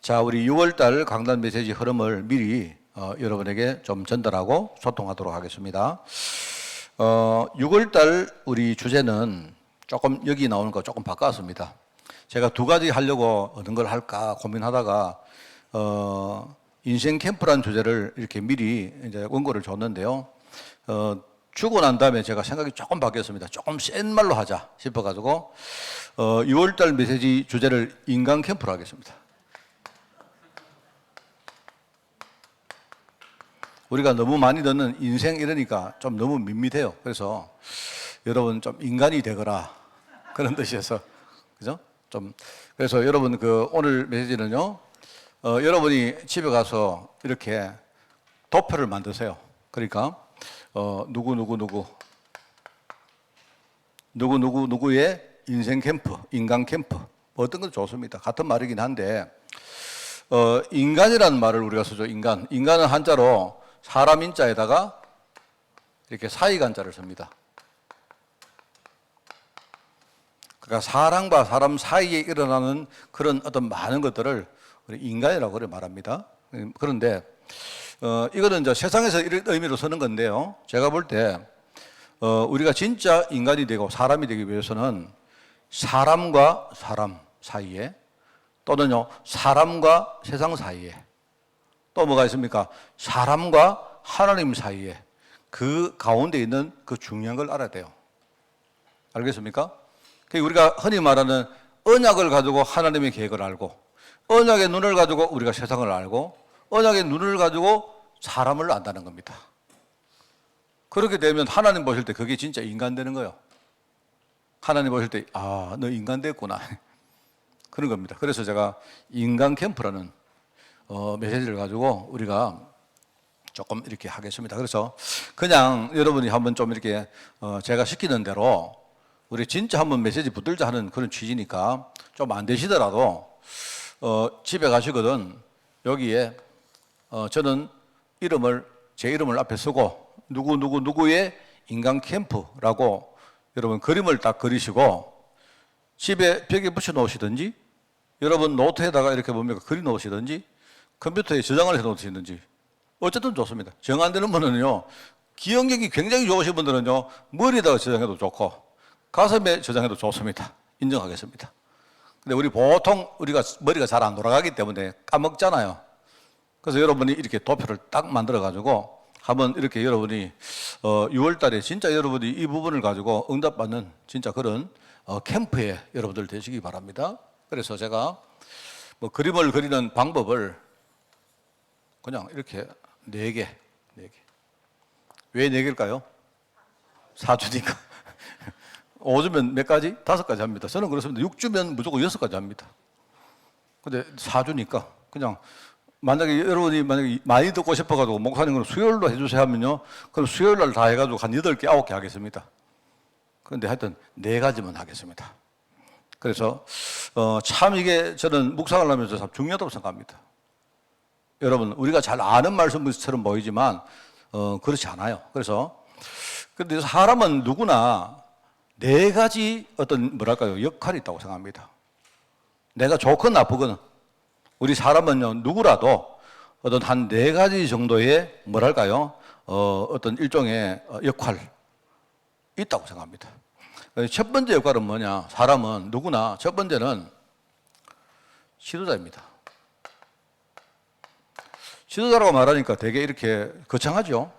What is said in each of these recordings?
자, 우리 6월달 강단 메시지 흐름을 미리 여러분에게 좀 전달하고 소통하도록 하겠습니다. 6월달 우리 주제는 조금 여기 나오는 거 조금 바꿨습니다. 제가 두 가지 하려고 어떤 걸 할까 고민하다가 인생 캠프라는 주제를 이렇게 미리 이제 원고를 줬는데요. 주고 난 다음에 제가 생각이 조금 바뀌었습니다. 조금 센 말로 하자 싶어가지고 6월달 메시지 주제를 인간 캠프로 하겠습니다. 우리가 너무 많이 듣는 인생 이러니까 좀 너무 밋밋해요. 그래서 여러분 좀 인간이 되거라 그런 뜻이어서 그죠? 좀 그래서 여러분 오늘 메시지는요. 여러분이 집에 가서 이렇게 도표를 만드세요. 그러니까 누구의 인생 캠프, 인간 캠프 뭐 어떤 것도 좋습니다. 같은 말이긴 한데 인간이라는 말을 우리가 쓰죠. 인간은 한자로 사람 인자에다가 이렇게 사이간자를 씁니다. 그러니까 사람과 사람 사이에 일어나는 그런 어떤 많은 것들을 우리 인간이라고 그래 말합니다. 그런데 이거는 이제 세상에서 이런 의미로 쓰는 건데요. 제가 볼 때 우리가 진짜 인간이 되고 사람이 되기 위해서는 사람과 사람 사이에 또는요 사람과 세상 사이에 또 뭐가 있습니까? 사람과 하나님 사이에 그 가운데 있는 그 중요한 걸 알아야 돼요. 알겠습니까? 우리가 흔히 말하는 언약을 가지고 하나님의 계획을 알고 언약의 눈을 가지고 우리가 세상을 알고 언약의 눈을 가지고 사람을 안다는 겁니다. 그렇게 되면 하나님 보실 때 그게 진짜 인간 되는 거예요. 하나님 보실 때 너 인간 됐구나 그런 겁니다. 그래서 제가 인간 캠프라는 메시지를 가지고 우리가 조금 이렇게 하겠습니다. 그래서 그냥 여러분이 한번 좀 이렇게 제가 시키는 대로 우리 진짜 한번 메시지 붙들자 하는 그런 취지니까 좀 안 되시더라도 집에 가시거든 여기에 저는 제 이름을 앞에 쓰고 누구의 인간 캠프라고 여러분 그림을 딱 그리시고 집에 벽에 붙여 놓으시든지 여러분 노트에다가 이렇게 뭡니까 그리 놓으시든지 컴퓨터에 저장을 해 놓으시든지 어쨌든 좋습니다. 정 안 되는 분은요 기억력이 굉장히 좋으신 분들은요 머리에다가 저장해도 좋고 가슴에 저장해도 좋습니다. 인정하겠습니다. 근데 우리 보통 우리가 머리가 잘 안 돌아가기 때문에 까먹잖아요. 그래서 여러분이 이렇게 도표를 딱 만들어 가지고 한번 이렇게 여러분이 6월 달에 진짜 여러분이 이 부분을 가지고 응답받는 진짜 그런 캠프에 여러분들 되시기 바랍니다. 그래서 제가 뭐 그림을 그리는 방법을 그냥 이렇게 4개. 왜 4개일까요? 4주니까. 5주면 몇 가지? 5가지 합니다. 저는 그렇습니다. 6주면 무조건 6가지 합니다. 근데 4주니까 그냥 만약에 여러분이 많이 듣고 싶어가지고 목사님은 수요일로 해주세요 하면요. 그럼 수요일 날 다 해가지고 한 8개, 9개 하겠습니다. 그런데 하여튼 4가지만 하겠습니다. 그래서 참 이게 저는 묵상을 하면서 참 중요하다고 생각합니다. 여러분 우리가 잘 아는 말씀처럼 보이지만 그렇지 않아요. 그래서 근데 사람은 누구나 4가지 어떤 뭐랄까요 역할이 있다고 생각합니다. 내가 좋건 나쁘건 우리 사람은요 누구라도 어떤 한 4가지 정도의 뭐랄까요 어떤 일종의 역할 있다고 생각합니다. 첫 번째 역할은 뭐냐? 사람은 누구나 첫 번째는 지도자입니다. 지도자라고 말하니까 되게 이렇게 거창하죠?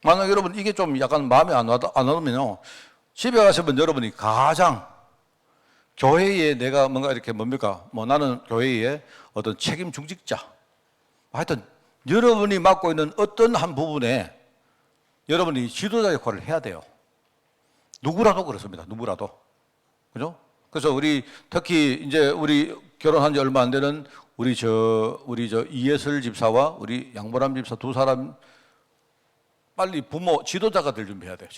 만약 여러분 이게 좀 약간 마음에 안 와닿으면요. 집에 가시면 여러분이 가장 교회에 내가 뭔가 이렇게 뭡니까? 나는 교회의 어떤 책임 중직자. 하여튼 여러분이 맡고 있는 어떤 한 부분에 여러분이 지도자 역할을 해야 돼요. 누구라도 그렇습니다. 누구라도. 그죠? 그래서 우리 특히 이제 우리 결혼한 지 얼마 안 되는 우리 이예슬 집사와 우리 양보람 집사 두 사람 빨리 부모 지도자가 될 준비해야 돼요.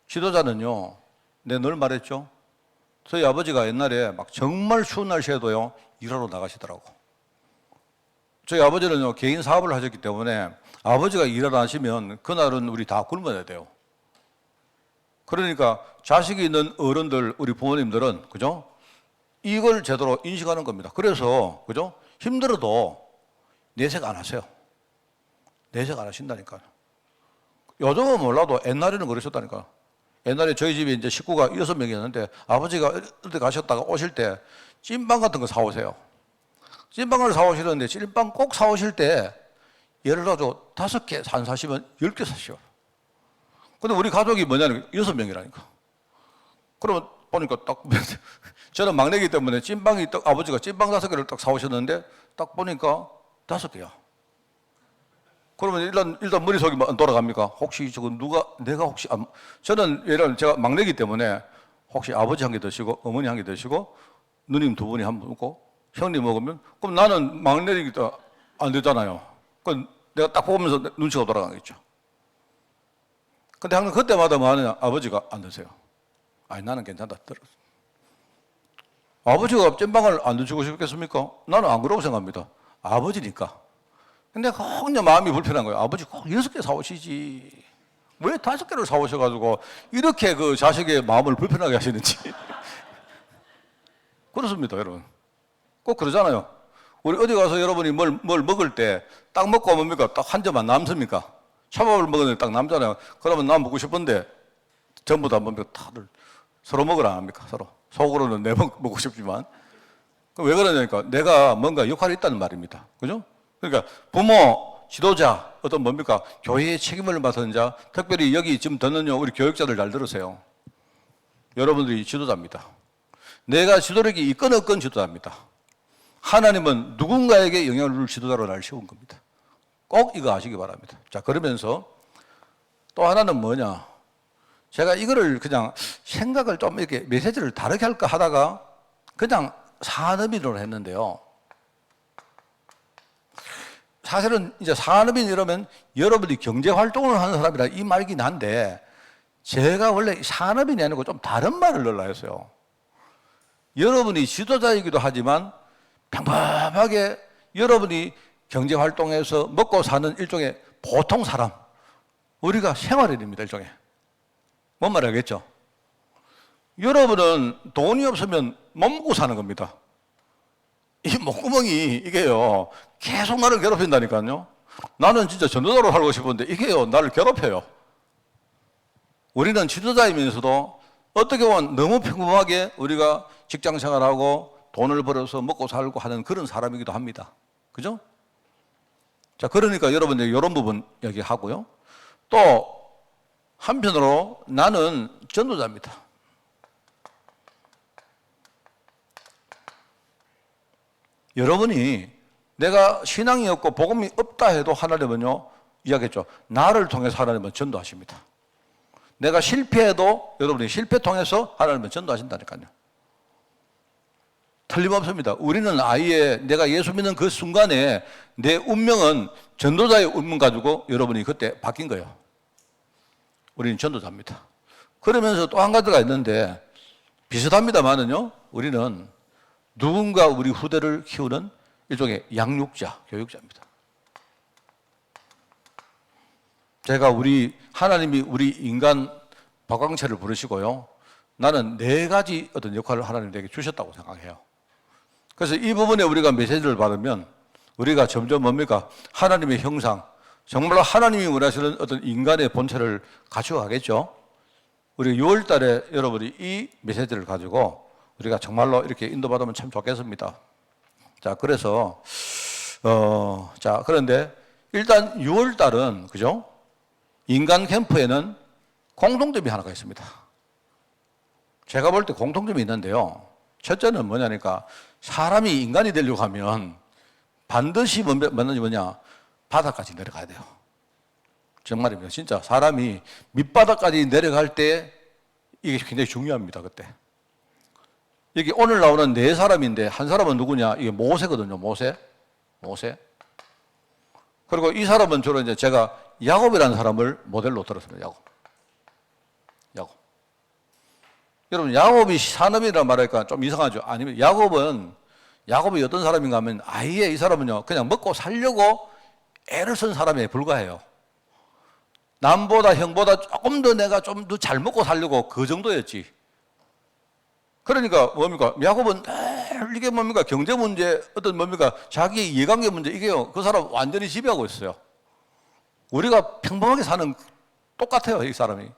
지도자는요. 내가 늘 말했죠. 저희 아버지가 옛날에 막 정말 추운 날씨에도요. 일하러 나가시더라고. 저희 아버지는요. 개인 사업을 하셨기 때문에 아버지가 일하러 나시면 그날은 우리 다 굶어야 돼요. 그러니까 자식이 있는 어른들, 우리 부모님들은, 그죠? 이걸 제대로 인식하는 겁니다. 그래서 그죠? 힘들어도 내색 안 하세요. 내색 안 하신다니까요. 요즘은 몰라도 옛날에는 그러셨다니까. 옛날에 저희 집에 이제 식구가 6명이었는데 아버지가 어디 가셨다가 오실 때 찐빵 같은 거 사오세요. 찐빵을 사오시는데 찐빵 꼭 사오실 때 예를 들어서 5개 안 사시면 10개 사시오. 근데 우리 가족이 뭐냐면 6명이라니까. 그러면 보니까 딱 저는 막내기 때문에 찐빵이 딱 아버지가 찐빵 5개를 딱 사오셨는데 딱 보니까 5개야. 그러면 일단 머릿속이 돌아갑니까? 혹시 저거 내가 혹시, 저는 예를 들어 제가 막내기 때문에 혹시 아버지 한 개 드시고, 어머니 한 개 드시고, 누님 두 분이 한 분 먹고, 형님 먹으면, 그럼 나는 막내니까 안 되잖아요. 그럼 내가 딱 보면서 눈치가 돌아가겠죠. 근데 항상 그때마다 뭐 하느냐? 아버지가 안 드세요. 아니, 나는 괜찮다. 들었어. 아버지가 찐빵을 안 드시고 싶겠습니까? 나는 안 그러고 생각합니다. 아버지니까. 근데 그냥 마음이 불편한 거예요. 아버지 꼭 6개 사오시지. 왜 5개를 사오셔가지고 이렇게 그 자식의 마음을 불편하게 하시는지. 그렇습니다, 여러분. 꼭 그러잖아요. 우리 어디 가서 여러분이 뭘 먹을 때 딱 먹고 뭡니까? 딱 한 점만 남습니까? 초밥을 먹었는데 딱 남잖아요. 그러면 나 먹고 싶은데 전부 다 뭡니까? 다들 서로 먹으라 안 합니까? 서로. 속으로는 내 먹고 싶지만. 왜 그러냐니까 내가 뭔가 역할이 있다는 말입니다. 그죠? 그러니까 부모, 지도자, 어떤 뭡니까? 교회의 책임을 맡은 자, 특별히 여기 지금 듣는 우리 교육자들 잘 들으세요. 여러분들이 지도자입니다. 내가 지도력이 있건 없건 지도자입니다. 하나님은 누군가에게 영향을 줄 지도자로 날 세운 겁니다. 꼭 이거 아시기 바랍니다. 자, 그러면서 또 하나는 뭐냐? 제가 이거를 그냥 생각을 좀 이렇게 메시지를 다르게 할까 하다가 그냥 산업인으로 했는데요. 사실은 이제 산업인 이러면 여러분이 경제 활동을 하는 사람이라 이 말이긴 한데 제가 원래 산업인이 아니고 좀 다른 말을 넣으려 했어요. 여러분이 지도자이기도 하지만 평범하게 여러분이 경제 활동에서 먹고 사는 일종의 보통 사람, 우리가 생활인입니다, 일종의. 뭔 말 알겠죠? 여러분은 돈이 없으면 못 먹고 사는 겁니다. 이 목구멍이 이게요 계속 나를 괴롭힌다니까요. 나는 진짜 전도자로 살고 싶은데 이게요 나를 괴롭혀요. 우리는 지도자이면서도 어떻게 보면 너무 평범하게 우리가 직장 생활하고 돈을 벌어서 먹고 살고 하는 그런 사람이기도 합니다. 그죠? 자, 그러니까 여러분들 이런 부분 얘기하고요. 또 한편으로 나는 전도자입니다. 여러분이 내가 신앙이 없고 복음이 없다 해도 하나님은요, 이야기했죠. 나를 통해서 하나님은 전도하십니다. 내가 실패해도 여러분이 실패 통해서 하나님은 전도하신다니까요. 틀림없습니다. 우리는 아예 내가 예수 믿는 그 순간에 내 운명은 전도자의 운명 가지고 여러분이 그때 바뀐 거예요. 우리는 전도자입니다. 그러면서 또 한 가지가 있는데 비슷합니다만은요, 우리는 누군가 우리 후대를 키우는 일종의 양육자, 교육자입니다. 제가 하나님이 우리 인간 박광채를 부르시고요. 나는 4가지 어떤 역할을 하나님에게 주셨다고 생각해요. 그래서 이 부분에 우리가 메시지를 받으면 우리가 점점 뭡니까? 하나님의 형상, 정말로 하나님이 원하시는 어떤 인간의 본체를 갖춰가겠죠. 우리 6월 달에 여러분이 이 메시지를 가지고 우리가 정말로 이렇게 인도받으면 참 좋겠습니다. 자, 그래서, 자, 그런데 일단 6월 달은, 그죠? 인간 캠프에는 공통점이 하나가 있습니다. 제가 볼 때 공통점이 있는데요. 첫째는 뭐냐니까 사람이 인간이 되려고 하면 반드시 뭐냐? 바닥까지 내려가야 돼요. 정말입니다. 진짜 사람이 밑바닥까지 내려갈 때 이게 굉장히 중요합니다. 그때. 여기 오늘 나오는 4사람인데 한 사람은 누구냐? 이게 모세거든요. 모세. 그리고 이 사람은 주로 이제 제가 야곱이라는 사람을 모델로 들었습니다. 야곱. 여러분, 야곱이 산업이라는 말하니까 좀 이상하죠? 아니면 야곱이 어떤 사람인가 하면 아예 이 사람은요, 그냥 먹고 살려고 애를 쓴 사람에 불과해요. 남보다 형보다 조금 더 내가 좀 더 잘 먹고 살려고 그 정도였지. 그러니까 뭡니까? 야곱은 늘 이게 뭡니까? 경제 문제, 어떤 뭡니까? 자기의 이해관계 문제, 이게요. 그 사람 완전히 지배하고 있어요. 우리가 평범하게 사는 똑같아요, 이 사람이.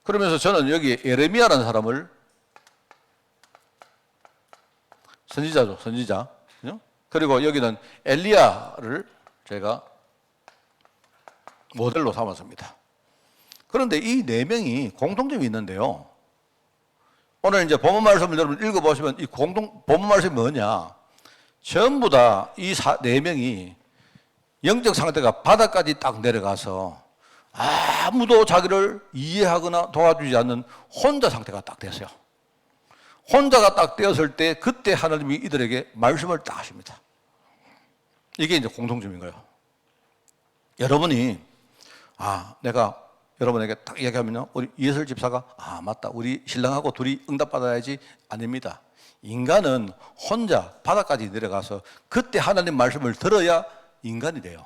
그러면서 저는 여기 예레미야라는 사람을 선지자죠, 선지자. 그리고 여기는 엘리야를 제가 모델로 삼았습니다. 그런데 이 네 명이 공통점이 있는데요. 오늘 이제 본문 말씀을 여러분 읽어보시면 이 본문 말씀이 뭐냐. 전부 다 이 네 명이 영적 상태가 바닥까지 딱 내려가서 아무도 자기를 이해하거나 도와주지 않는 혼자 상태가 딱 됐어요. 혼자가 딱 되었을 때 그때 하나님이 이들에게 말씀을 딱 하십니다. 이게 이제 공통점인 거예요. 여러분이 내가 여러분에게 딱 이야기하면요, 우리 이해설 집사가 맞다, 우리 신랑하고 둘이 응답받아야지. 아닙니다. 인간은 혼자 바닥까지 내려가서 그때 하나님 말씀을 들어야 인간이 돼요.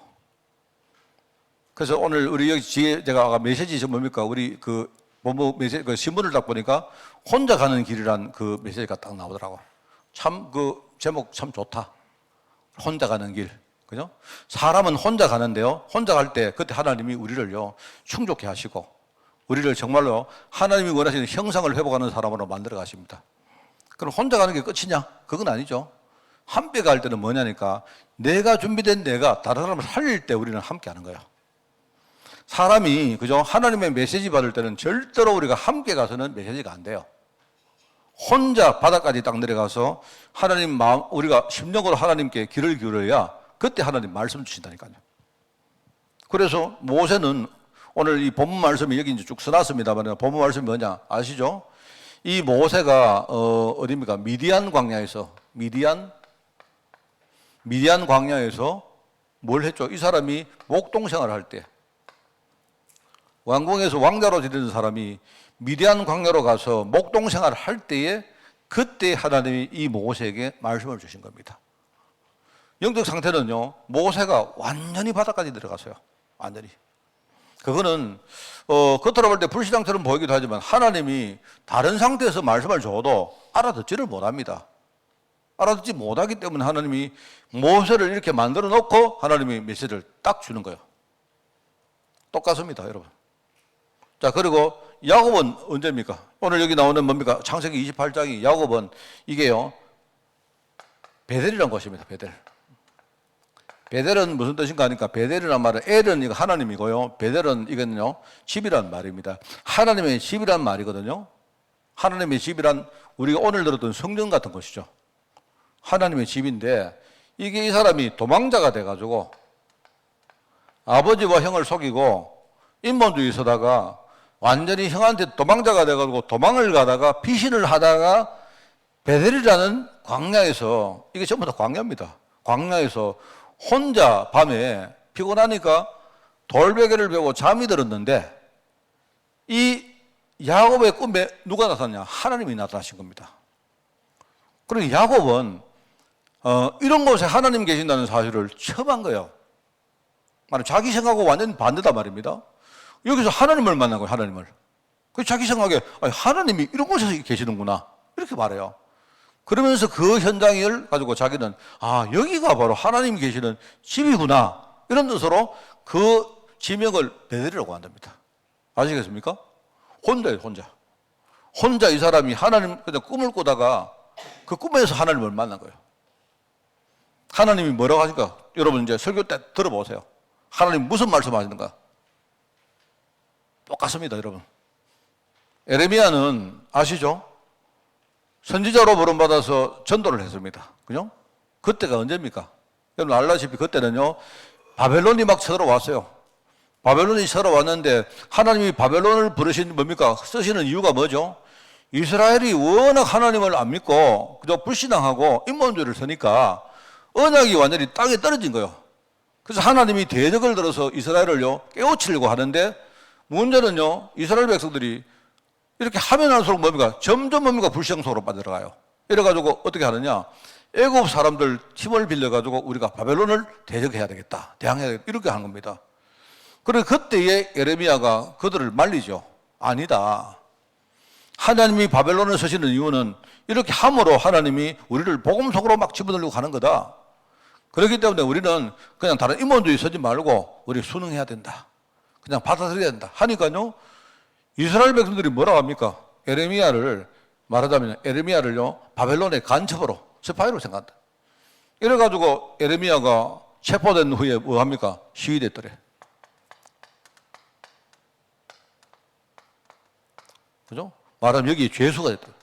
그래서 오늘 우리 여기 뒤에 제가 메시지 뭡니까? 우리 그 본부 메시지 그 신문을 딱 보니까 혼자 가는 길이란 그 메시지가 딱 나오더라고. 참 그 제목 참 좋다. 혼자 가는 길. 그죠? 사람은 혼자 가는데요. 혼자 갈 때 그때 하나님이 우리를요 충족해 하시고 우리를 정말로 하나님이 원하시는 형상을 회복하는 사람으로 만들어 가십니다. 그럼 혼자 가는 게 끝이냐? 그건 아니죠. 함께 갈 때는 뭐냐니까 내가 준비된 내가 다른 사람을 살릴 때 우리는 함께 하는 거예요. 사람이 그죠? 하나님의 메시지 받을 때는 절대로 우리가 함께 가서는 메시지가 안 돼요. 혼자 바닥까지 딱 내려가서 하나님 마음, 우리가 심령으로 하나님께 귀를 기울여야 그때 하나님 말씀 주신다니까요. 그래서 모세는 오늘 이 본문 말씀이 여기 이제 쭉 써놨습니다만 본문 말씀이 뭐냐 아시죠? 이 모세가 어디입니까? 미디안 광야에서 미디안 광야에서 뭘 했죠? 이 사람이 목동 생활을 할 때 왕궁에서 왕자로 지내는 사람이 미디안 광야로 가서 목동 생활을 할 때에 그때 하나님이 이 모세에게 말씀을 주신 겁니다. 영적 상태는요, 모세가 완전히 바닥까지 들어갔어요. 완전히. 그거는 겉으로 볼 때 불신앙처럼 보이기도 하지만 하나님이 다른 상태에서 말씀을 줘도 알아듣지를 못합니다. 알아듣지 못하기 때문에 하나님이 모세를 이렇게 만들어 놓고 하나님이 메시지를 딱 주는 거예요. 똑같습니다, 여러분. 자, 그리고 야곱은 언제입니까? 오늘 여기 나오는 뭡니까? 창세기 28장이 야곱은 이게요, 베델이라는 곳입니다, 베델. 베델은 무슨 뜻인가 하니까 베델이라는 말은 엘은 이거 하나님이고요. 베델은 이거는요, 집이란 말입니다. 하나님의 집이란 말이거든요. 하나님의 집이란 우리가 오늘 들었던 성전 같은 것이죠. 하나님의 집인데 이게 이 사람이 도망자가 돼가지고 아버지와 형을 속이고 인본주의 서다가 완전히 형한테 도망자가 돼가지고 도망을 가다가 피신을 하다가 베델이라는 광야에서, 이게 전부 다 광야입니다. 광야에서 혼자 밤에 피곤하니까 돌베개를 베고 잠이 들었는데 이 야곱의 꿈에 누가 나타났냐? 하나님이 나타나신 겁니다. 그러니 야곱은 이런 곳에 하나님 계신다는 사실을 처음 한 거예요. 자기 생각하고 완전히 반대다 말입니다. 여기서 하나님을 만난 거예요, 하나님을. 그 자기 생각에 하나님이 이런 곳에 계시는구나 이렇게 말해요. 그러면서 그 현장을 가지고 자기는 여기가 바로 하나님 계시는 집이구나 이런 뜻으로 그 지명을 베델이라고 한답니다. 아시겠습니까? 혼자예요, 혼자 이 사람이 하나님 그냥 꿈을 꾸다가 그 꿈에서 하나님을 만난 거예요. 하나님이 뭐라고 하실까? 여러분 이제 설교 때 들어보세요. 하나님 무슨 말씀하시는가? 똑같습니다, 여러분. 예레미야는 아시죠? 선지자로 부름받아서 전도를 했습니다. 그죠? 그때가 언제입니까? 여러분 알다시피 그때는요, 바벨론이 막 쳐들어왔어요. 바벨론이 쳐들어왔는데 하나님이 바벨론을 부르신 뭡니까? 쓰시는 이유가 뭐죠? 이스라엘이 워낙 하나님을 안 믿고 그저 불신앙하고 인본주의를 쓰니까 언약이 완전히 땅에 떨어진 거예요. 그래서 하나님이 대적을 들어서 이스라엘을요 깨우치려고 하는데 문제는요, 이스라엘 백성들이 이렇게 하면 할수록 뭡니까? 점점 뭡니까? 불신앙 속으로 빠져들어가요. 이래가지고 어떻게 하느냐? 애굽 사람들 힘을 빌려가지고 우리가 바벨론을 대적해야 되겠다, 대항해야 되겠다, 이렇게 하는 겁니다. 그래서 그때에 예레미야가 그들을 말리죠. 아니다. 하나님이 바벨론에 서시는 이유는 이렇게 함으로 하나님이 우리를 복음 속으로 막 집어들고 가는 거다. 그렇기 때문에 우리는 그냥 다른 인본주의 서지 말고 우리 순응해야 된다. 그냥 받아들여야 된다. 하니까요, 이스라엘 백성들이 뭐라고 합니까? 에레미야를 말하자면 에레미야를요, 바벨론의 간첩으로, 스파이로 생각한다. 이래가지고 에레미야가 체포된 후에 뭐 합니까? 시위됐더래. 그죠? 말하면 여기 죄수가 됐더래.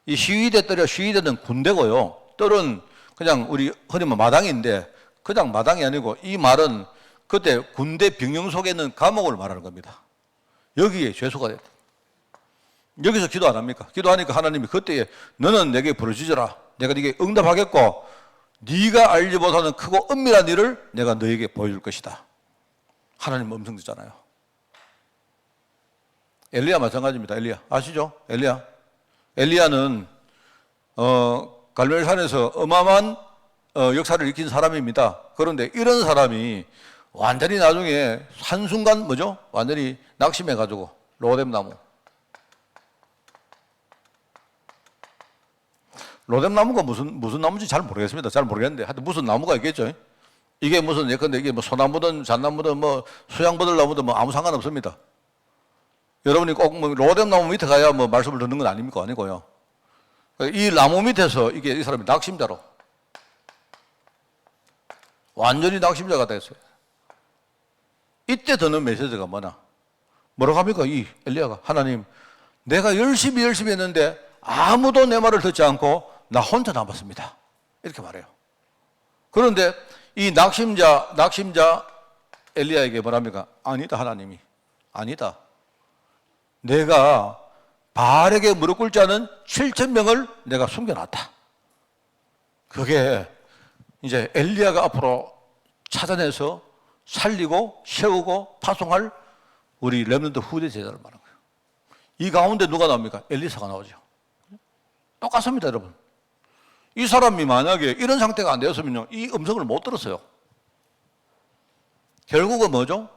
이 시위됐더래, 시위되는 군대고요. 뜰은 그냥 우리 흔히 마당인데 그냥 마당이 아니고 이 말은 그때 군대 병영 속에 있는 감옥을 말하는 겁니다. 여기에 죄수가 됐다. 여기서 기도 안 합니까? 기도하니까 하나님이 그때에 너는 내게 부르짖어라. 내가 네게 응답하겠고 네가 알지 못하는 크고 은밀한 일을 내가 너에게 보여줄 것이다. 하나님 음성 듣잖아요. 엘리야 마찬가지입니다. 엘리야 아시죠? 엘리야는 갈멜산에서 어마어마한 역사를 일으킨 사람입니다. 그런데 이런 사람이 완전히 나중에 한순간 뭐죠? 완전히 낙심해가지고 로뎀나무. 로뎀나무가 무슨 나무인지 잘 모르겠습니다. 잘 모르겠는데 하여튼 무슨 나무가 있겠죠. 이게 무슨 예컨대 이게 뭐 소나무든 잣나무든 뭐 수양버들나무든 뭐 아무 상관없습니다. 여러분이 꼭 뭐 로뎀나무 밑에 가야 뭐 말씀을 듣는 건 아닙니까? 아니고요. 이 나무 밑에서 이게 이 사람이 낙심자로 완전히 낙심자가 됐어요. 이때 드는 메시지가 뭐냐? 뭐라고 합니까? 이 엘리야가 하나님, 내가 열심히 했는데 아무도 내 말을 듣지 않고 나 혼자 남았습니다. 이렇게 말해요. 그런데 이 낙심자 엘리야에게 뭐랍니까? 아니다 하나님이 아니다. 내가 바알에게 무릎 꿇지 않은 7,000명을 내가 숨겨놨다. 그게 이제 엘리야가 앞으로 찾아내서 살리고 세우고 파송할 우리 렘넌트 후대 제자를 말하는 거예요. 이 가운데 누가 나옵니까? 엘리사가 나오죠. 똑같습니다, 여러분. 이 사람이 만약에 이런 상태가 안 되었으면요, 이 음성을 못 들었어요. 결국은 뭐죠?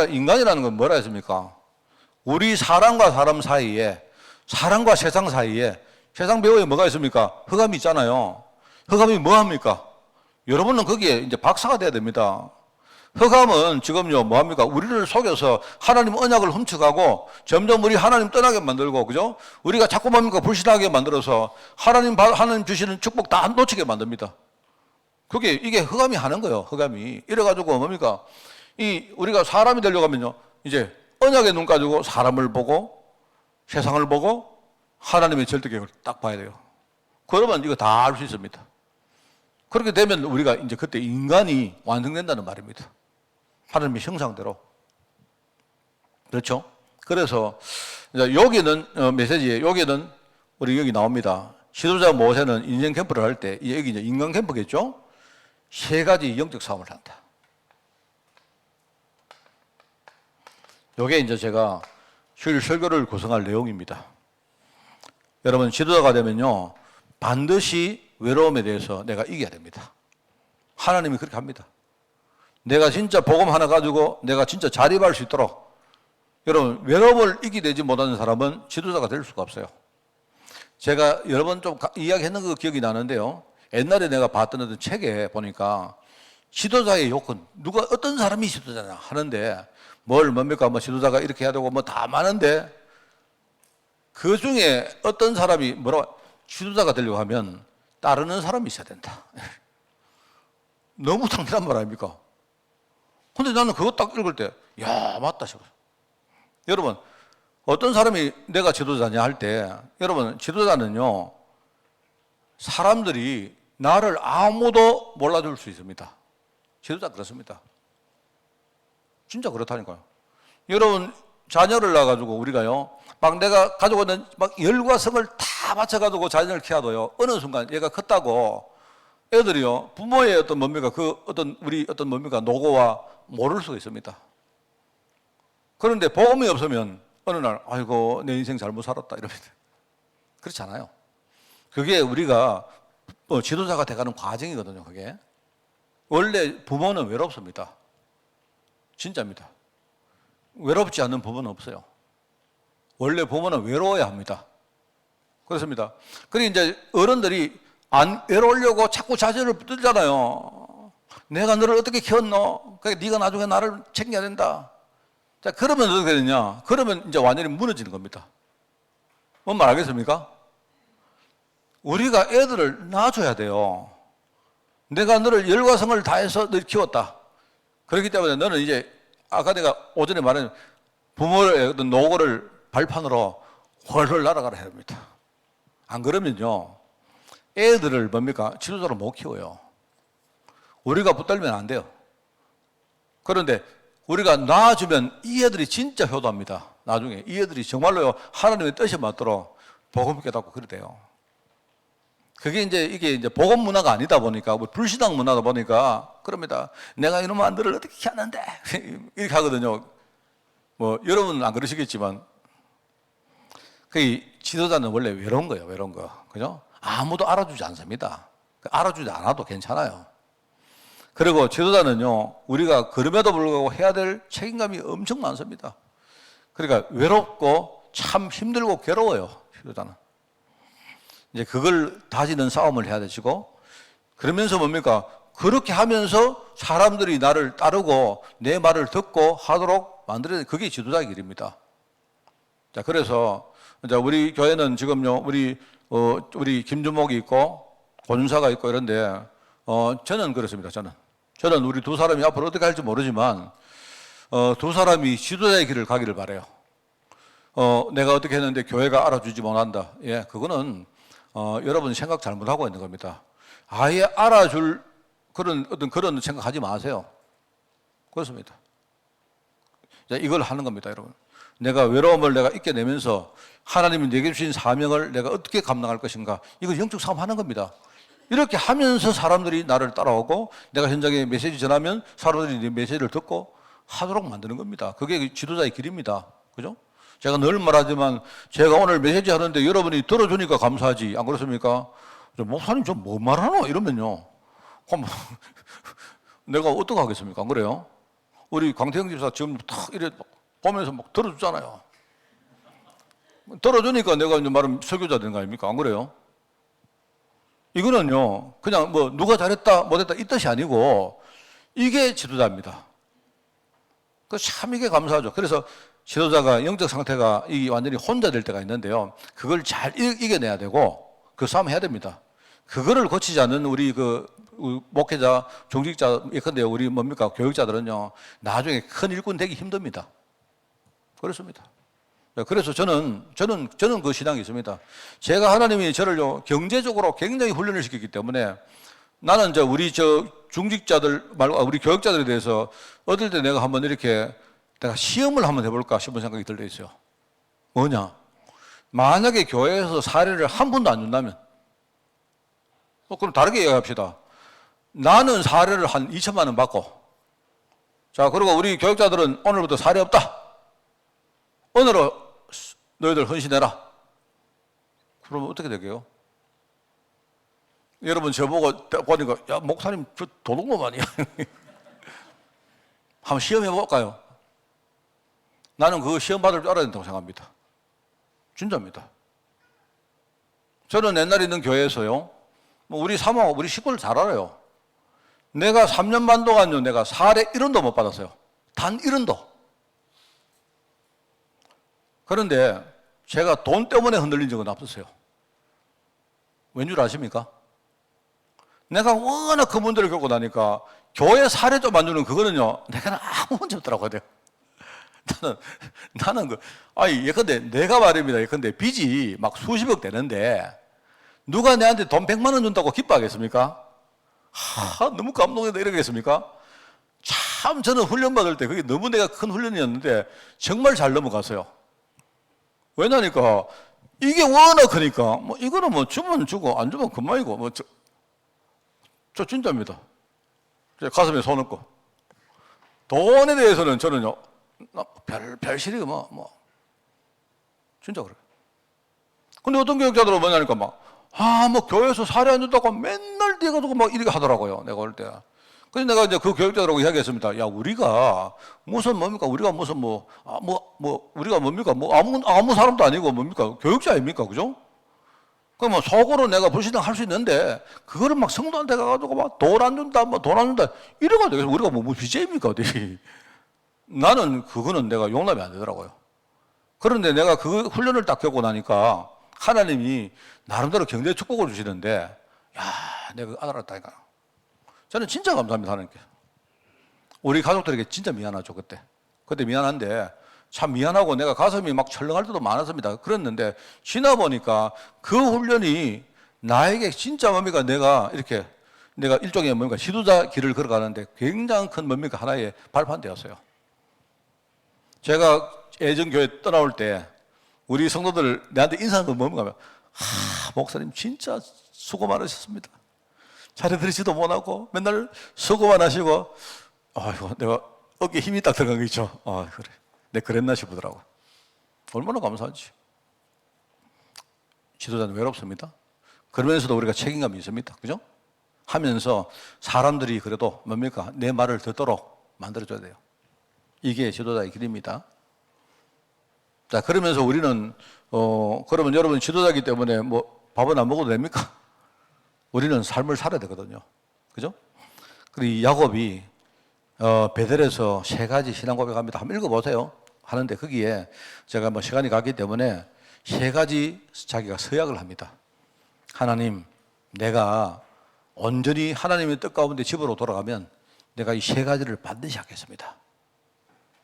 인간이라는 건 뭐라 했습니까? 우리 사람과 사람 사이에, 사람과 세상 사이에, 세상 배후에 뭐가 있습니까? 흑암이 있잖아요. 흑암이 뭐 합니까? 여러분은 거기에 이제 박사가 돼야 됩니다. 흑암은 지금요, 뭐 합니까? 우리를 속여서 하나님 언약을 훔쳐가고 점점 우리 하나님 떠나게 만들고, 그죠? 우리가 자꾸 뭡니까? 불신하게 만들어서 하나님 주시는 축복 다 놓치게 만듭니다. 이게 흑암이 하는 거예요, 흑암이. 이래가지고 뭡니까? 우리가 사람이 되려고 하면요, 이제 언약의 눈 가지고 사람을 보고 세상을 보고 하나님의 절대 계획을 딱 봐야 돼요. 그러면 이거 다 알 수 있습니다. 그렇게 되면 우리가 이제 그때 인간이 완성된다는 말입니다. 하나님의 형상대로. 그렇죠? 그래서 이제 여기는 메시지에 여기는 우리 여기 나옵니다. 지도자 모세는 인생 캠프를 할 때 여기 이제 인간 캠프겠죠? 3가지 영적 싸움을 한다. 이게 이제 제가 휴일 설교를 구성할 내용입니다. 여러분 지도자가 되면요 반드시 외로움에 대해서 내가 이겨야 됩니다. 하나님이 그렇게 합니다. 내가 진짜 복음 하나 가지고 내가 진짜 자립할 수 있도록 여러분 외로움을 이기내지 못하는 사람은 지도자가 될 수가 없어요. 제가 여러 번 좀 이야기했는 거 기억이 나는데요. 옛날에 내가 봤던 어떤 책에 보니까 지도자의 요건 어떤 사람이 지도자냐 하는데 뭡니까? 뭐 지도자가 이렇게 해야 되고 뭐 다 많은데 그 중에 어떤 사람이 지도자가 되려고 하면 따르는 사람이 있어야 된다. 너무 당연한 말 아닙니까? 근데 나는 그거 딱 읽을 때, 야, 맞다 싶어요. 여러분, 어떤 사람이 내가 지도자냐 할 때, 여러분, 지도자는요, 사람들이 나를 아무도 몰라줄 수 있습니다. 지도자 그렇습니다. 진짜 그렇다니까요. 여러분, 자녀를 낳아가지고 우리가요, 막 내가 가지고 있는 막 열과 성을 다 바쳐가지고 자녀를 키워도요, 어느 순간 얘가 컸다고 애들이요, 부모의 어떤 노고와 모를 수가 있습니다. 그런데 복음이 없으면 어느 날, 아이고, 내 인생 잘못 살았다, 이럽니다. 그렇지 않아요. 그게 우리가 지도자가 돼가는 과정이거든요, 그게. 원래 부모는 외롭습니다. 진짜입니다. 외롭지 않는 부모는 없어요. 원래 부모는 외로워야 합니다. 그렇습니다. 그리고 이제 어른들이 안 외로우려고 자꾸 자제를 붙들잖아요. 내가 너를 어떻게 키웠노? 그러니까 네가 나중에 나를 챙겨야 된다. 자, 그러면 어떻게 되느냐? 그러면 이제 완전히 무너지는 겁니다. 뭔 말 알겠습니까? 우리가 애들을 낳아줘야 돼요. 내가 너를 열과 성을 다해서 너를 키웠다. 그렇기 때문에 너는 이제 아까 내가 오전에 말한 부모의 어떤 노고를 발판으로 훨훨 날아가라 해야 합니다. 안 그러면요, 애들을 뭡니까? 지도자로 못 키워요. 우리가 붙들면 안 돼요. 그런데 우리가 낳아주면 이 애들이 진짜 효도합니다. 나중에 이 애들이 정말로요, 하나님의 뜻에 맞도록 복음 깨닫고 그러대요. 그게 이게 복음 문화가 아니다 보니까, 불신앙 문화다 보니까 그럽니다. 내가 이놈 안들을 어떻게 하는데 이렇게 하거든요. 뭐 여러분은 안 그러시겠지만, 그 지도자는 원래 외로운 거예요, 외로운 거. 그죠? 아무도 알아주지 않습니다. 알아주지 않아도 괜찮아요. 그리고 지도자는요, 우리가 그럼에도 불구하고 해야 될 책임감이 엄청 많습니다. 그러니까 외롭고 참 힘들고 괴로워요, 지도자는. 이제 그걸 다지는 싸움을 해야 되시고, 그러면서 뭡니까? 그렇게 하면서 사람들이 나를 따르고 내 말을 듣고 하도록 만들어야 돼. 그게 지도자의 길입니다. 자, 그래서 이제 우리 교회는 지금요, 우리 김준목이 있고 권사가 있고 이런데, 저는 그렇습니다. 저는 우리 두 사람이 앞으로 어떻게 할지 모르지만, 두 사람이 지도자의 길을 가기를 바라요. 내가 어떻게 했는데 교회가 알아주지 못한다. 예, 그거는 여러분 생각 잘못하고 있는 겁니다. 아예 알아줄 그런 생각하지 마세요. 그렇습니다. 이걸 하는 겁니다, 여러분. 내가 외로움을 내가 이겨내면서 하나님이 내게 주신 사명을 내가 어떻게 감당할 것인가, 이거 영적 싸움하는 겁니다. 이렇게 하면서 사람들이 나를 따라오고 내가 현장에 메시지 전하면 사람들이 내 메시지를 듣고 하도록 만드는 겁니다. 그게 지도자의 길입니다. 그죠? 제가 늘 말하지만 제가 오늘 메시지 하는데 여러분이 들어주니까 감사하지, 안 그렇습니까? 목사님 저 뭐 말하노? 이러면요, 그럼 내가 어떻게 하겠습니까? 안 그래요? 우리 광태형 집사 지금 탁 이래 보면서 막 들어주잖아요. 들어주니까 내가 이제 말하면 설교자 되는 거 아닙니까? 안 그래요? 이거는요, 그냥 뭐 누가 잘했다 못했다 이 뜻이 아니고 이게 지도자입니다. 참 이게 감사하죠. 그래서 지도자가 영적 상태가 이 완전히 혼자 될 때가 있는데요, 그걸 잘 이겨내야 되고 그 싸움 해야 됩니다. 그거를 고치지 않는 우리 목회자, 종직자, 예컨대 우리 뭡니까 교육자들은요, 나중에 큰 일꾼 되기 힘듭니다. 그렇습니다. 그래서 저는 그 신앙이 있습니다. 제가 하나님이 저를요, 경제적으로 굉장히 훈련을 시켰기 때문에 나는 우리 중직자들 말고 우리 교육자들에 대해서 어떨 때 내가 한번 이렇게 내가 시험을 한번 해볼까 싶은 생각이 들 때 있어요. 뭐냐? 만약에 교회에서 사례를 한 번도 안 준다면, 그럼 다르게 얘기합시다. 나는 사례를 한 2천만 원 받고, 자, 그리고 우리 교육자들은 오늘부터 사례 없다. 오늘은 너희들 헌신해라. 그러면 어떻게 되게요? 여러분 저보고 보니까, 야, 목사님 저 도둑놈 아니야? 한번 시험해 볼까요? 나는 그거 시험 받을 줄 알아야 된다고 생각합니다. 진짜입니다. 저는 옛날에 있는 교회에서요, 우리 사모하고 우리 식구를 잘 알아요. 내가 3년 반 동안요, 내가 사례 1원도 못 받았어요. 단 1원도. 그런데 제가 돈 때문에 흔들린 적은 없었어요. 왠 줄 아십니까? 내가 워낙 그 문제를 겪고 나니까 교회 사례 좀 안 주는 그거는요, 내가 아무 문제 없더라고요. 나는 예컨대 내가 말입니다. 예컨대 빚이 막 수십억 되는데 누가 내한테 돈 100만 원 준다고 기뻐하겠습니까? 너무 감동해서 이러겠습니까? 참 저는 훈련 받을 때 그게 너무 내가 큰 훈련이었는데 정말 잘 넘어갔어요. 왜냐니까 이게 워낙 크니까 뭐 이거는 뭐 주면 주고 안 주면 그만이고 저 진짜입니다. 가슴에 손 얹고 돈에 대해서는 저는요, 별실이 뭐 진짜 그래요. 근데 어떤 교육자들은 뭐냐니까 뭐 교회에서 사례 안 준다고 맨날 뛰어가지고 막 이렇게 하더라고요. 내가 올 때. 그래서 내가 이제 그 교육자들하고 이야기했습니다. 야, 우리가 무슨 뭡니까? 우리가 무슨 우리가 뭡니까? 아무 사람도 아니고 뭡니까? 교육자 아닙니까? 그죠? 그럼 뭐 속으로 내가 불신앙 할 수 있는데, 그거를 막 성도한테 가가지고 막 돈 안 준다, 뭐 돈 안 준다, 이래가지고 우리가 뭐 BJ입니까? 어디? 나는 그거는 내가 용납이 안 되더라고요. 그런데 내가 그 훈련을 딱 겪고 나니까 하나님이 나름대로 경제 축복을 주시는데, 야, 내가 알았다니까. 저는 진짜 감사합니다, 하나님께. 우리 가족들에게 진짜 미안하죠, 그때. 그때 미안한데, 참 미안하고 내가 가슴이 막 철렁할 때도 많았습니다. 그랬는데, 지나보니까 그 훈련이 나에게 진짜 뭡니까, 내가 일종의 뭡니까, 지도자 길을 걸어가는데 굉장히 큰 뭡니까, 하나의 발판되었어요. 제가 예전교회 떠나올 때, 우리 성도들 내한테 인사한 건 뭡니까 하면, 목사님 진짜 수고 많으셨습니다. 잘해드리지도 못하고 맨날 수고만 하시고, 아이고, 내가 어깨에 힘이 딱 들어간 거 있죠. 그래. 내가 그랬나 싶더라고. 얼마나 감사한지. 지도자는 외롭습니다. 그러면서도 우리가 책임감이 있습니다. 그죠? 하면서 사람들이 그래도 뭡니까? 내 말을 듣도록 만들어줘야 돼요. 이게 지도자의 길입니다. 자, 그러면서 우리는, 그러면 여러분 지도자이기 때문에 뭐 밥은 안 먹어도 됩니까? 우리는 삶을 살아야 되거든요. 그죠? 그리고 이 야곱이, 베델에서 3가지 신앙 고백합니다. 한번 읽어보세요. 하는데 거기에 제가 뭐 시간이 가기 때문에 3가지 자기가 서약을 합니다. 하나님, 내가 온전히 하나님의 뜻 가운데 집으로 돌아가면 내가 이 3가지를 반드시 하겠습니다.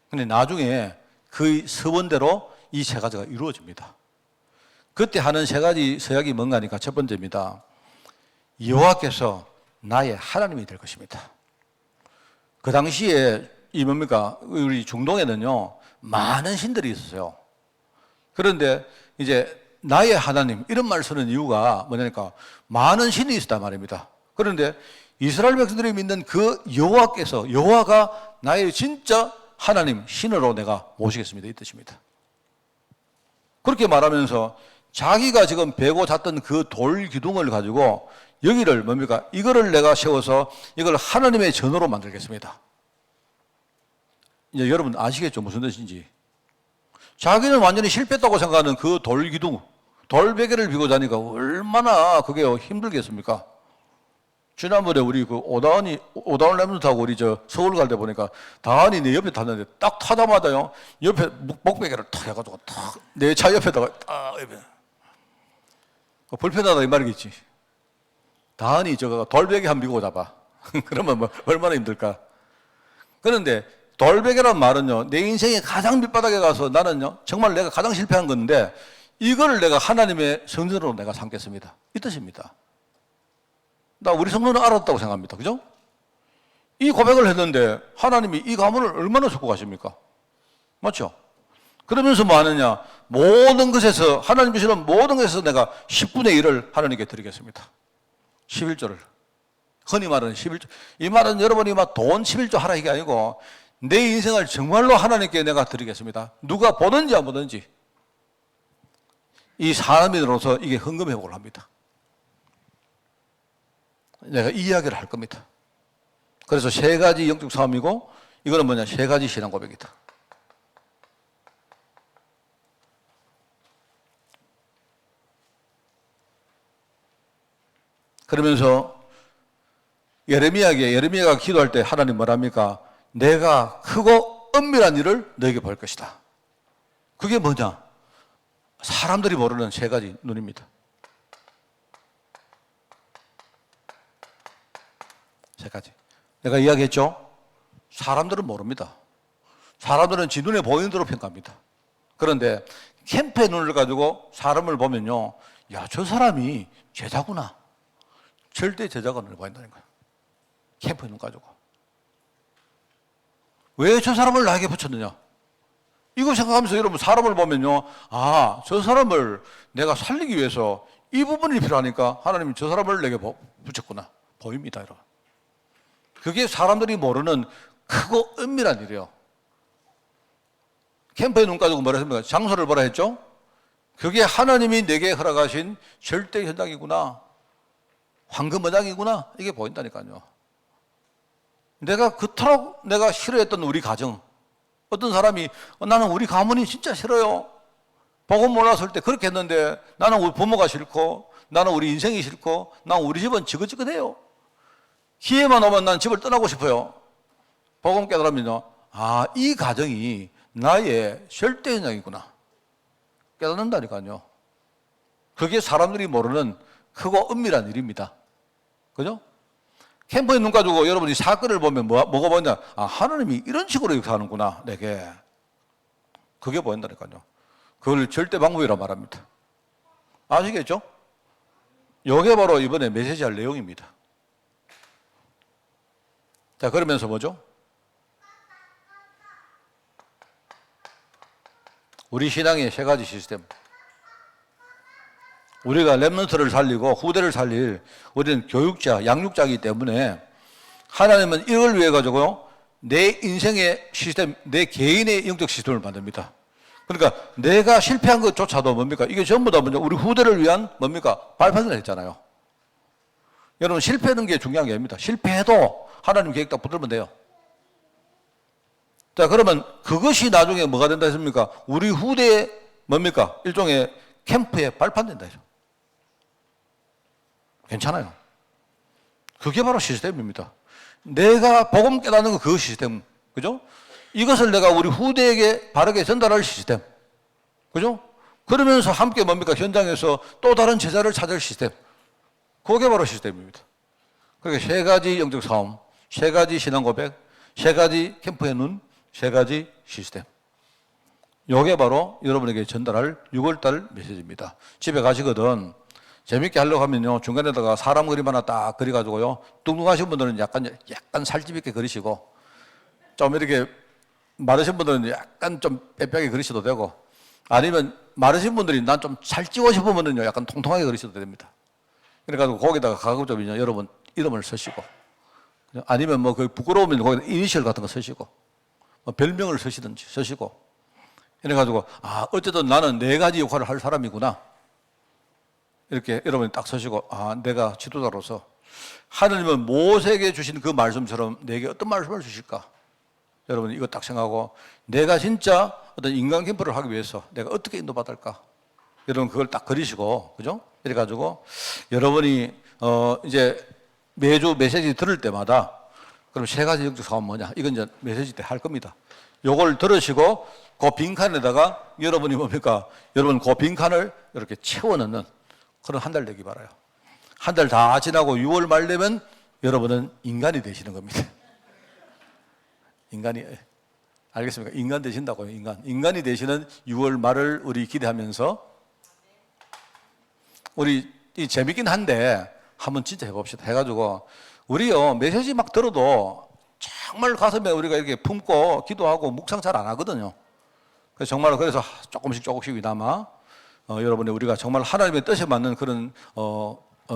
근데 나중에 그 서원대로 이 3가지가 이루어집니다. 그때 하는 3가지 서약이 뭔가 하니까 첫 번째입니다. 여호와께서 나의 하나님이 될 것입니다. 그 당시에 이 뭡니까? 우리 중동에는요, 많은 신들이 있었어요. 그런데 이제 나의 하나님, 이런 말 쓰는 이유가 뭐냐니까 많은 신이 있었단 말입니다. 그런데 이스라엘 백성들이 믿는 그 여호와가 나의 진짜 하나님, 신으로 내가 모시겠습니다. 이 뜻입니다. 그렇게 말하면서 자기가 지금 베고 잤던 그 돌 기둥을 가지고 여기를 뭡니까? 이거를 내가 세워서 이걸 하나님의 전으로 만들겠습니다. 이제 여러분 아시겠죠? 무슨 뜻인지. 자기는 완전히 실패했다고 생각하는 그 돌 기둥, 돌베개를 비고 자니까 얼마나 그게 힘들겠습니까? 지난번에 우리 그 오다원을 랩런트 타고 우리 서울 갈 때 보니까 다은이 내 옆에 탔는데 딱 타자마자요, 옆에 목베개를 탁 해가지고 탁 내 차 옆에다가 딱 옆에. 불편하다 이 말이겠지. 다은이 저거 돌베개 한 비고 잡아. 그러면 뭐 얼마나 힘들까? 그런데 돌베개란 말은요, 내 인생의 가장 밑바닥에 가서 나는요, 정말 내가 가장 실패한 건데 이거를 내가 하나님의 성전으로 내가 삼겠습니다. 이 뜻입니다. 나 우리 성도는 알았다고 생각합니다. 그죠? 이 고백을 했는데 하나님이 이 가문을 얼마나 축복하십니까? 맞죠? 그러면서 뭐 하느냐? 모든 것에서, 하나님 주시는 모든 것에서 내가 10분의 1을 하나님께 드리겠습니다. 11조를. 흔히 말하는 11조. 이 말은 여러분이 막 돈 11조 하라 이게 아니고 내 인생을 정말로 하나님께 내가 드리겠습니다. 누가 보든지 안 보든지. 이 사람인으로서 이게 헌금 회복을 합니다. 내가 이 이야기를 할 겁니다. 그래서 3가지 영적 싸움이고 이거는 뭐냐? 3가지 신앙 고백이다. 그러면서 예레미야가 기도할 때 하나님 뭐랍니까? 내가 크고 은밀한 일을 너에게 볼 것이다. 그게 뭐냐? 사람들이 모르는 3가지 눈입니다. 3가지. 내가 이야기했죠? 사람들은 모릅니다. 사람들은 지 눈에 보이는 대로 평가합니다. 그런데 캠프의 눈을 가지고 사람을 보면요, 야, 저 사람이 제자구나. 절대 제자가 눈을 봐야 된다는 거예요. 캠프의 눈 가지고. 왜 저 사람을 나에게 붙였느냐? 이거 생각하면서 여러분 사람을 보면요, 아, 저 사람을 내가 살리기 위해서 이 부분이 필요하니까 하나님이 저 사람을 내게 붙였구나. 보입니다, 여러분. 그게 사람들이 모르는 크고 은밀한 일이에요. 캠프의 눈 가지고 뭐라 했습니까? 장소를 뭐라 했죠? 그게 하나님이 내게 허락하신 절대 현장이구나. 황금 언약이구나. 이게 보인다니까요. 내가 그토록 내가 싫어했던 우리 가정, 어떤 사람이 나는 우리 가문이 진짜 싫어요. 복음 몰랐을 때 그렇게 했는데 나는 우리 부모가 싫고 나는 우리 인생이 싫고 나는 우리 집은 지긋지긋해요. 기회만 오면 난 집을 떠나고 싶어요. 복음 깨달으면요, 아, 이 가정이 나의 절대 현장이구나 깨닫는다니까요. 그게 사람들이 모르는 크고 은밀한 일입니다. 그죠? 캠프에 눈 가지고 여러분이 사건을 보면 뭐가 보이냐? 아, 하나님이 이런 식으로 역사하는구나, 내게. 그게 보인다니까요. 그걸 절대 방법이라 말합니다. 아시겠죠? 이게 바로 이번에 메시지 할 내용입니다. 자, 그러면서 뭐죠? 우리 신앙의 세 가지 시스템. 우리가 렘넌트를 살리고 후대를 살릴 우리는 교육자, 양육자이기 때문에 하나님은 이걸 위해 가지고요, 내 인생의 시스템, 내 개인의 영적 시스템을 만듭니다. 그러니까 내가 실패한 것조차도 뭡니까? 이게 전부 다 먼저 우리 후대를 위한 뭡니까? 발판을 했잖아요. 여러분, 실패하는 게 중요한 게 아닙니다. 실패해도 하나님 계획 딱 붙들면 돼요. 자, 그러면 그것이 나중에 뭐가 된다 했습니까? 우리 후대의 뭡니까? 일종의 캠프의 발판 된다 했죠. 괜찮아요. 그게 바로 시스템입니다. 내가 복음 깨닫는 거 그 시스템. 그죠? 이것을 내가 우리 후대에게 바르게 전달할 시스템. 그죠? 그러면서 함께 뭡니까? 현장에서 또 다른 제자를 찾을 시스템. 그게 바로 시스템입니다. 그러니까 세 가지 영적 싸움, 세 가지 신앙 고백, 세 가지 캠프의 눈, 세 가지 시스템. 요게 바로 여러분에게 전달할 6월달 메시지입니다. 집에 가시거든 재밌게 하려고 하면요, 중간에다가 사람 그림 하나 딱 그려가지고요, 뚱뚱하신 분들은 약간 살집 있게 그리시고, 좀 이렇게 마르신 분들은 약간 좀 빼빼하게 그리셔도 되고, 아니면 마르신 분들이 난 좀 살찌고 싶으면요, 약간 통통하게 그리셔도 됩니다. 그래가지고 거기다가 가급적이면 여러분 이름을 쓰시고, 아니면 뭐 그 부끄러우면 거기다 이니셜 같은 거 쓰시고, 뭐 별명을 쓰시든지 쓰시고, 이래가지고 아, 어쨌든 나는 네 가지 역할을 할 사람이구나. 이렇게 여러분이 딱 서시고, 아, 내가 지도자로서 하나님은 모세에게 주신 그 말씀처럼 내게 어떤 말씀을 주실까? 여러분 이거 딱 생각하고, 내가 진짜 어떤 인간 캠프를 하기 위해서 내가 어떻게 인도받을까? 여러분 그걸 딱 그리시고, 그죠? 이래가지고 여러분이 이제 매주 메시지 들을 때마다 그럼 세 가지 영적 사업은 뭐냐? 이건 이제 메시지 때 할 겁니다. 요걸 들으시고 그 빈칸에다가 여러분이 뭡니까? 여러분 그 빈칸을 이렇게 채워넣는 그런 한 달 되기 바라요. 한 달 다 지나고 6월 말 되면 여러분은 인간이 되시는 겁니다. 인간이, 알겠습니까? 인간 되신다고요, 인간. 인간이 되시는 6월 말을 우리 기대하면서 우리 이 재밌긴 한데 한번 진짜 해봅시다. 해가지고 우리요, 메시지 막 들어도 정말 가슴에 우리가 이렇게 품고 기도하고 묵상 잘 안 하거든요. 그래서 정말 그래서 조금씩이나마 여러분이 우리가 정말 하나님의 뜻에 맞는 그런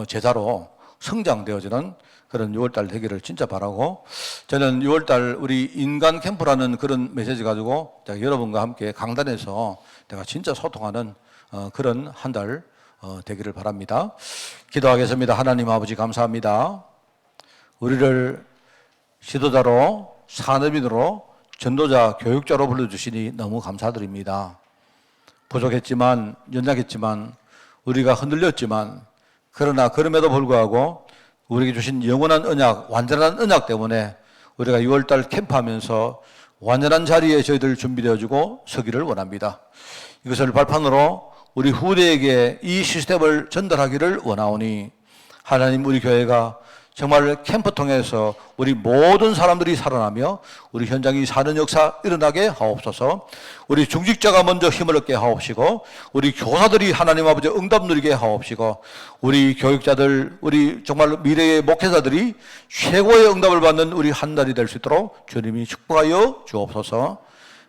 제자로 성장되어지는 그런 6월달 되기를 진짜 바라고, 저는 6월달 우리 인간 캠프라는 그런 메시지 가지고 여러분과 함께 강단에서 내가 진짜 소통하는 그런 한 달 되기를 바랍니다. 기도하겠습니다. 하나님 아버지 감사합니다. 우리를 지도자로, 산업인으로, 전도자, 교육자로 불러주시니 너무 감사드립니다. 부족했지만, 연약했지만, 우리가 흔들렸지만, 그러나 그럼에도 불구하고 우리에게 주신 영원한 언약, 완전한 언약 때문에 우리가 6월달 캠프하면서 완전한 자리에 저희들 준비되어지고 서기를 원합니다. 이것을 발판으로 우리 후대에게 이 시스템을 전달하기를 원하오니, 하나님 우리 교회가 정말 캠프 통해서 우리 모든 사람들이 살아나며 우리 현장이 사는 역사 일어나게 하옵소서. 우리 중직자가 먼저 힘을 얻게 하옵시고, 우리 교사들이 하나님 아버지 응답 누리게 하옵시고, 우리 교육자들, 우리 정말 미래의 목회자들이 최고의 응답을 받는 우리 한 달이 될 수 있도록 주님이 축복하여 주옵소서.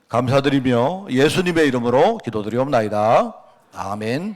감사드리며 예수님의 이름으로 기도드리옵나이다. 아멘.